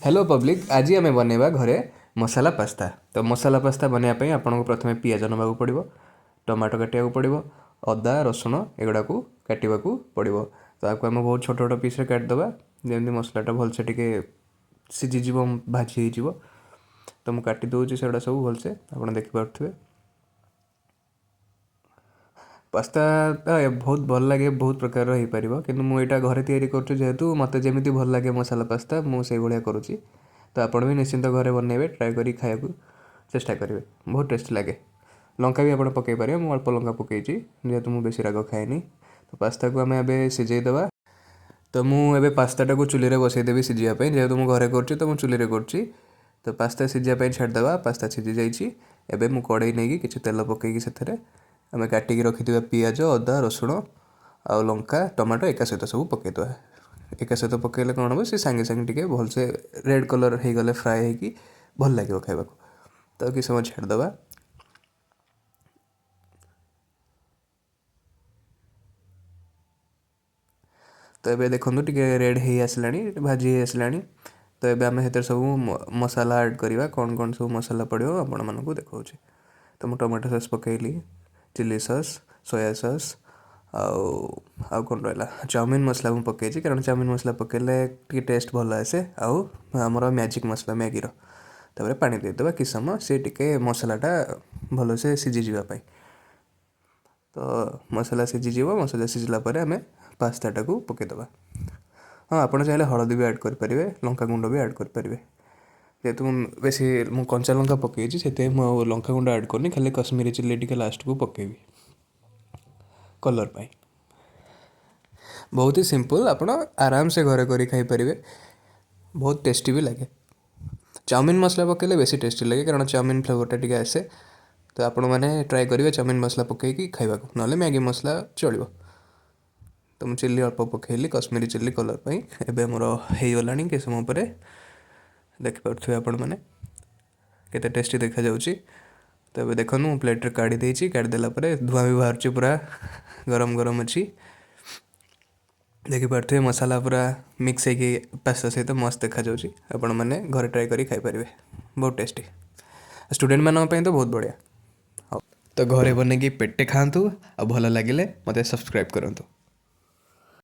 Hello public, आज आम बनवा घरे मसाला पास्ता। तो मसाला पास्ता बनवाई आपको प्रथम पिज नवा पड़ो, टमाटो काटा पड़ो, अदा रसुण एगुड़ा काटा पड़ो। तो आपको आम बहुत छोट छोट पीस काटिदेवा जमी मसलाटा भलसे टे सीझीज भाजी हो। तो मुझे काटी दूसरी से सब भलसे आप देखिपे। पास्ता बहुत भल लगे, बहुत प्रकार हो पार कि मुझे घरे या जेहेतु मत जमी भल लगे मसाला पास्ता मुझे भाया करुँची। तो आप भी निश्चिंत घरे बनइबे, ट्राए कर खाया चेष्टा करेंगे, बहुत टेस्टी लगे। लंका भी आप पकई पारे, मुझे अल्प लंका पकई जेहेतु मुझे बेसी राग खाएनी। तो पास्ता को आम ए सीझेदेवा। तो मुझे पास्ता को चुली में बसईदेवी सीझापी, जेहेतु मुझे घरे कर तो मुझे चुली कर। तो पास्ता सीझापी छाड़देवा, पास्ता सीझी जाइए। मुझे कड़े नहीं कि तेल पकईकि से आम काटिक रखिथे पिज अदा रसुण आ लंका टमाटो एका सहित सब पकईदे। एका सहित पकईले कौन हम सी सांगे सांगे टे भलसे रेड कलर हो गले फ्राए हो भल लगे खावा। तो कि समय छाड़देवा। तो ये देखो टे रेड हो आसला, भाजी हो आसला। तो ये आम सब मसाला ऐड करवा, कौन कौन सब मसाला पड़ो आपण मानक देखा। तो मुझे टमाटो सॉस पकईली, चिली सॉस, सोया सॉस आउ कौन रहा चाउमिन मसला मुझे पकई, कारण चाउमिन मसला पकड़े टे टेस्ट भल आसे। आमर मैजिक मसला मैगी तापर पानी देदेवा कि समय सी टे मसलाटा भलसे सीझी जावाई। तो मसला सीझीज, मसला सीझला आम पास्ताटा को पकईदेवा। हाँ, आप चाहिए हलदी भी ऐड करेंगे, लंका गुंड भी ऐड करेंगे। जेहेतु बेसी मुझे कंचा लंका पकई से लंका गुंड ऐड करनी, खाली कश्मीरी चिल्ली टी लास्ट को पकेबी कलर पाई। बहुत ही सिंपल, आप आराम से घरे कर खाईपर, बहुत टेस्टी भी लगे। चाउमिन मसला पकड़े बेसी टेस्टी लगे, कारण चाउमिन फ्लेवरटा टी आसे। तो आपण मैंने ट्राए करेंगे चाउमिन मसला पकईकि खाइबा, ना मैगी मसला चलो। तो मुझे चिल्ली अल्प पकईली कश्मीरी चिल्ली कलर पाई। एबे मोर होगला कि समय पर देखिपे आपण मैंने केते टेस्टी देखा जाउची। तो ये देखो प्लेट काढ़ी काढ़ीदेला धुआं भी बाहर पूरा गरम गरम अच्छी। देखिपे मसाला पूरा मिक्स हो पास्ता सहित मस्त देखा जाउची। आपण मैंने घरे ट्राए करी खाई पारिबे, बहुत टेस्टी। स्टूडेंट मानक तो बहुत बढ़िया। हाँ, तो घरे बनैकी पेटे खातु आ भल लगे मत सब्सक्राइब करूँ।